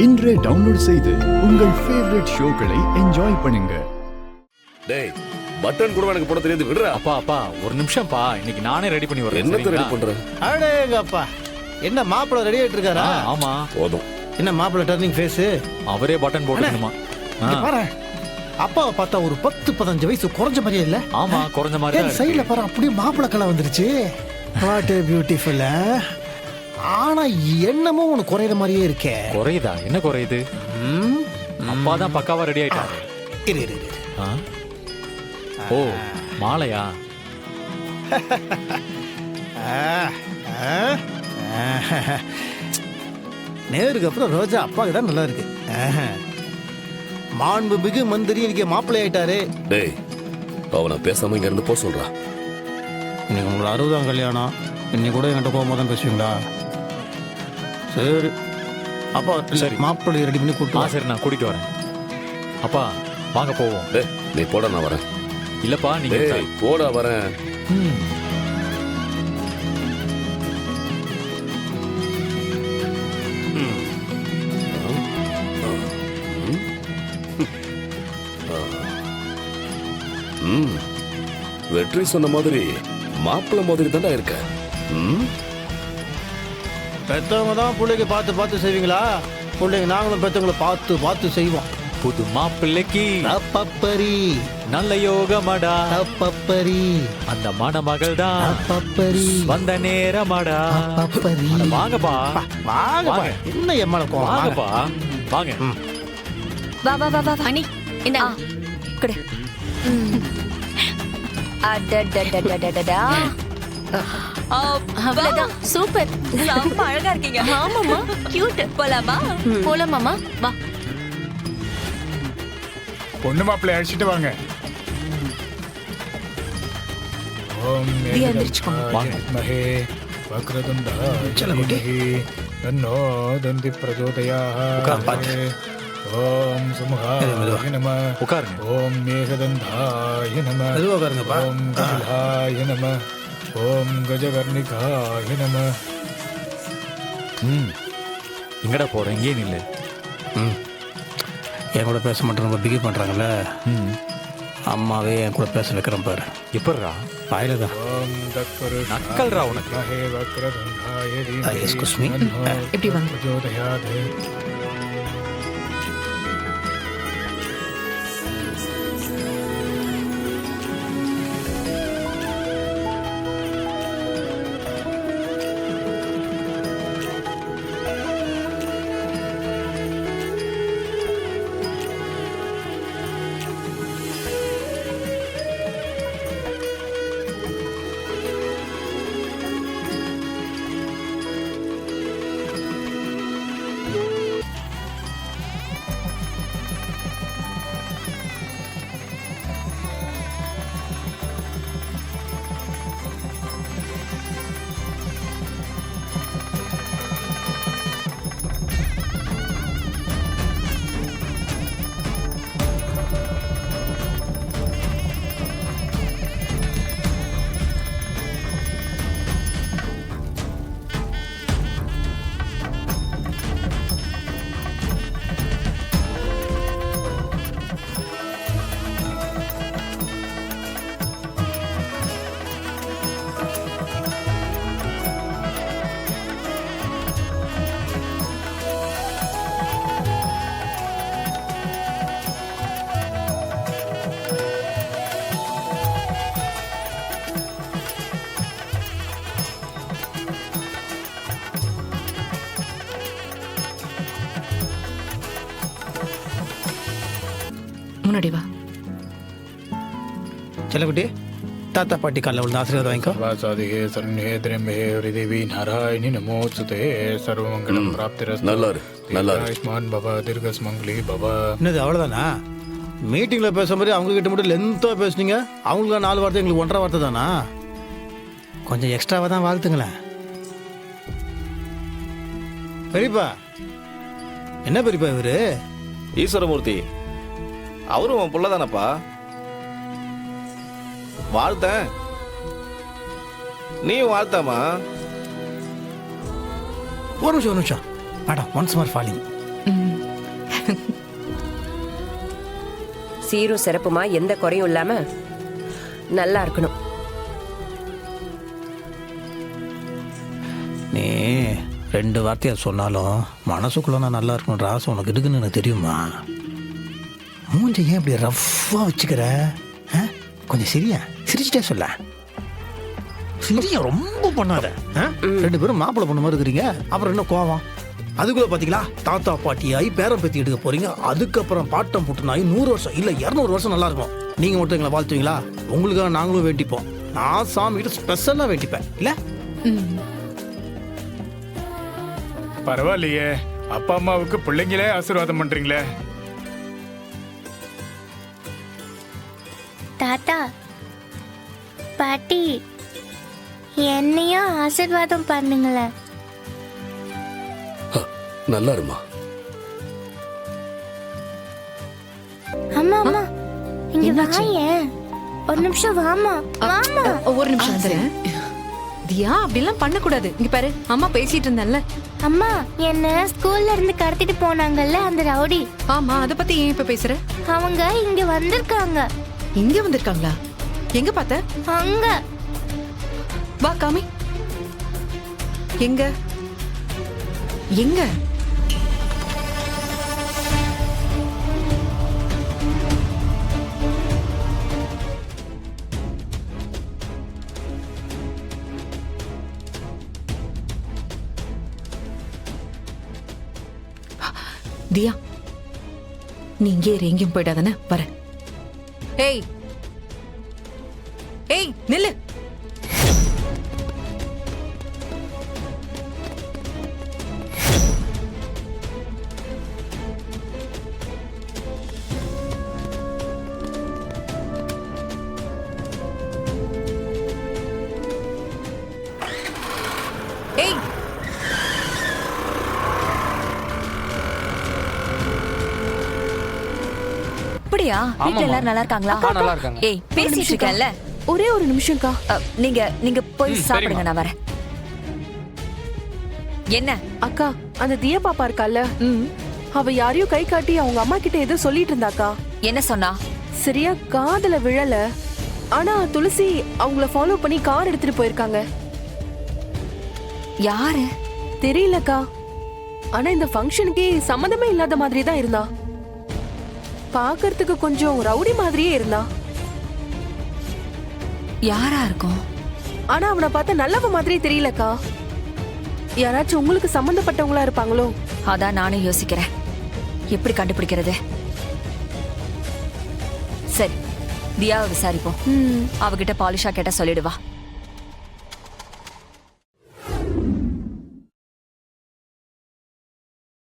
இன்றே டவுன்லோட் செய்து உங்கள் ஃபேவரட் ஷோக்களை என்ஜாய் பண்ணுங்க. டேய் பட்டன் கூட எனக்கு போட தெரியாது விடுறா. அப்பா ஒரு நிமிஷம்ப்பா, இன்னைக்கு நானே ரெடி பண்ணி வரேன். என்னத்த ரெடி பண்ற? அடேங்கப்பா, என்ன மாப்பிள்ள ரெடி ஆயிட்டு இருக்காரா? ஆமா போதும். என்ன மாப்பிள்ள டர்னிங் ஃபேஸ்? அவரே பட்டன் போட்டுக்கணுமா? பாரு, அப்பாவை பார்த்தா ஒரு 10-15 வயசு குறைஞ்ச மாதிரியே இல்ல? ஆமா, குறைஞ்ச மாதிரி தான் சைடுல இருக்கு. பாரு, அப்படியே மாப்பிள்ள கலை வந்துருச்சு. What beautiful. ஆனா என்னமோ உனக்கு குறையிற மாதிரியே இருக்கே. குறையுதா? என்ன குறையுது? அப்பா தான் பக்காவா ரெடி ஆயிட்டாரு. இரு இரு இரு. ஆ? ஓ, மாலையா? நேருக்கு அப்புறம் ரோஜா அப்பாவுக்கு தான் நல்லா இருக்கு. மாண்புமிகு மந்திரி இன்னைக்கு மாப்பிள்ளை ஆயிட்டாரு. டேய் அவனை பேசாம இங்க இருந்து போ சொல்றா. இன்னைக்கு உங்களோட 60ஆம் கல்யாணம். இன்னைக்கு கூட என்கிட்ட போகும்போது தான் பேசுவீங்களா? சரி அப்பா, சரி மாப்பிள்ளை ரெடி பண்ணி கூப்பிட்டு. சரி, நான் கூட்டிட்டு வரேன். அப்பா வாங்க போவோம். டேய் நீ போட, நான் வரேன். இல்லப்பா நீங்க டேய் போடா, வரேன். வெற்றி சொன்ன மாதிரி மாப்பிள்ள மாதிரி தான்டா இருக்க. பெத்தவங்க தான் பிள்ளைங்க பார்த்து பார்த்து செய்வீங்களா? பிள்ளைங்க நாங்களும் பெத்தவங்களை பார்த்து பார்த்து செய்வோம். புது மாப்பிள்ளைக்கு அப்பப்பரி நல்ல யோகமடா, அப்பப்பரி அந்த மணமகள் தான் அப்பப்பரி வந்த நேரமடா. அப்பப்பரி. வாங்கப்பா வாங்கப்பா, என்ன எம்மள கோவம்? வாங்கப்பா வாங்க. வா வா வா வா அனி இந்த குடு. அடடடடடடடா. அவ்வளவுதான். சூப்பர், ரொம்ப அழகா இருக்கீங்க. ஆமாமா, கியூட். போலாமா? போலாமாமா, வா. பொண்ணு மாப்பிள்ளை அழைச்சிட்டு வாங்க. ஓம் மகே வக்ரதுண்டாய தீமஹி தன்னோ தந்தி பிரச்சோதயாத். ஓம் சுமுகாய நமः. உட்காருங்க. ஓம் மேகதந்தாய நமः. ஓம் கபிலாய நமः. ஓம் கஜகர்ணிகாய நமः. எங்கடா போற? இங்கே நில்லு. என் கூட பேச மாட்டேன், ரொம்ப பிகி பண்றாங்கல்ல. அம்மாவே என் கூட பேச வைக்கிறேன் பாரு. எப்படிரா? வாயில தான். ஓம் தத்புருஷாய நக்கல்ரா உனக்கு. மகே வக்ரதுண்டாய தீமஹி excuse me. தன்னோ இப்படி வாங்க. பிரச்சோதயாத். முன்னாடி வா. செல்லக்குட்டி, தாத்தா பாட்டி காலில் விழுந்து ஆசீர்வாதம் வாங்கிக்கோ. வாசாதிகே சரண்யே திரம்பே ஹரிதேவி நாராயணி நமோஸ்துதே சர்வமங்கலம் பிராப்திரஸ்து. நல்லா இரு, நல்லா இரு. ஆயுஷ்மான் பவ தீர்க்கஸ்மங்கலி பவ. என்னது அவ்வளோதானா? மீட்டிங்கில் பேச மாதிரி அவங்க கிட்ட மட்டும் லென்த்தாக பேசுனீங்க. அவங்களுக்கு 4 வார்த்தை, எங்களுக்கு 1.5 வார்த்தை தானா? கொஞ்சம் எக்ஸ்ட்ராவாக தான் வாழ்த்துங்களேன். பெரியப்பா, என்ன பெரியப்பா இவரு? ஈஸ்வரமூர்த்தி, அவரும் உன் புள்ள தானப்பா. வாழ்த்தேன், நீயும் வாழ்த்தாமா? ஒரு நிமிஷம் மேடம், ஒன்ஸ் மோர் ஃபாலிங். சீரும் சிறப்புமா எந்த குறையும் இல்லாம நல்லா இருக்கணும். நீ 2 வார்த்தையா சொன்னாலும் மனசுக்குள்ள நான் நல்லா இருக்கணுன்ற ஆசை உனக்கு இருக்குன்னு எனக்கு தெரியுமா? மூஞ்ச ஏன் இப்படி ரஃப்பா வச்சுக்கிற? கொஞ்சம் சிரியா, சிரிச்சுட்டே சொல்ல. சிரியா ரொம்ப பண்ணாத. 2 பேரும் மாப்பிள்ளை பொண்ணு மாதிரி இருக்கிறீங்க, அப்புறம் என்ன கோவம்? அதுக்குள்ள பாத்தீங்களா தாத்தா பாட்டி ஆகி பேரம் பேத்தி எடுக்க போறீங்க. அதுக்கப்புறம் பாட்டம் புட்டுனாயி 100 வருஷம் இல்ல 200 வருஷம் நல்லா இருக்கும். நீங்க மட்டும் எங்களை வாழ்த்துவீங்களா? உங்களுக்காக நாங்களும் வேண்டிப்போம். நான் சாமி கிட்ட ஸ்பெஷலா வேண்டிப்பேன் இல்ல. பரவாயில்லையே, அப்பா அம்மாவுக்கு பிள்ளைங்களே ஆசீர்வாதம் பண்றீங்களே. தாத்தா பாட்டி என்னையும் ஆசீர்வாதம் பண்ணுங்களேன். நல்லா இருமா. அம்மா அம்மா இங்க வாயேன், ஒரு நிமிஷம் வாமா வாமா. ஒரு நிமிஷம் வந்துறேன். தியா அப்படிலாம் பண்ண கூடாது. இங்க பாரு, அம்மா பேசிட்டு இருந்தேன்ல. அம்மா என்ன ஸ்கூல்ல இருந்து கடத்திட்டு போனாங்கல்ல அந்த ரவுடி, ஆமா, அத பத்தி ஏன் இப்ப பேசுற? அவங்க இங்க வந்திருக்காங்க. இங்க வந்திருக்காங்களா? எங்க பார்த்த? அங்க வா காமி. எங்க எங்க? தியா, நீ இங்கே எங்கேயும் போயிடாதானே? வர. ஏய் ஏய் நில்லு. ஏய் அப்படியா? வீட்ல எல்லாரும் நல்லா இருக்காங்களா? நல்லா இருக்காங்க. ஏய் பேசிட்டு இருக்கேன்ல. ஒரே ஒரு நிமிஷம்க்கா. நீங்க போய் சாப்பிடுங்க, நான் வரேன். என்ன அக்கா, அந்த தியா பாப்பா இருக்கால, அவ யாரையோ கை காட்டி அவங்க அம்மா கிட்ட ஏதோ சொல்லிட்டு இருந்தாக்கா. என்ன சொன்னா? சரியா காதுல விழல. ஆனா துளசி அவங்கள ஃபாலோ பண்ணி கார் எடுத்துட்டு போயிருக்காங்க. யாரு தெரியலக்கா. ஆனா இந்த ஃபங்க்ஷனுக்கு சம்மந்தமே இல்லாத மாதிரி தான் இருந்தா. பாக்குறதுக்கு கொஞ்சம் ரவுடி மாதிரியே இருந்தா. யாரா இருக்கும்? ஆனா அவனை பார்த்தா நல்லவ மாதிரியே தெரியலக்கா. யாராச்சும் உங்களுக்கு சம்பந்தப்பட்டவங்களா இருப்பாங்களோ? அதான் நானும் யோசிக்கிறேன், எப்படி கண்டுபிடிக்கிறது. சரி, தியாவை விசாரிப்போம். அவகிட்ட பாலிஷா கேட்டா சொல்லிடுவா.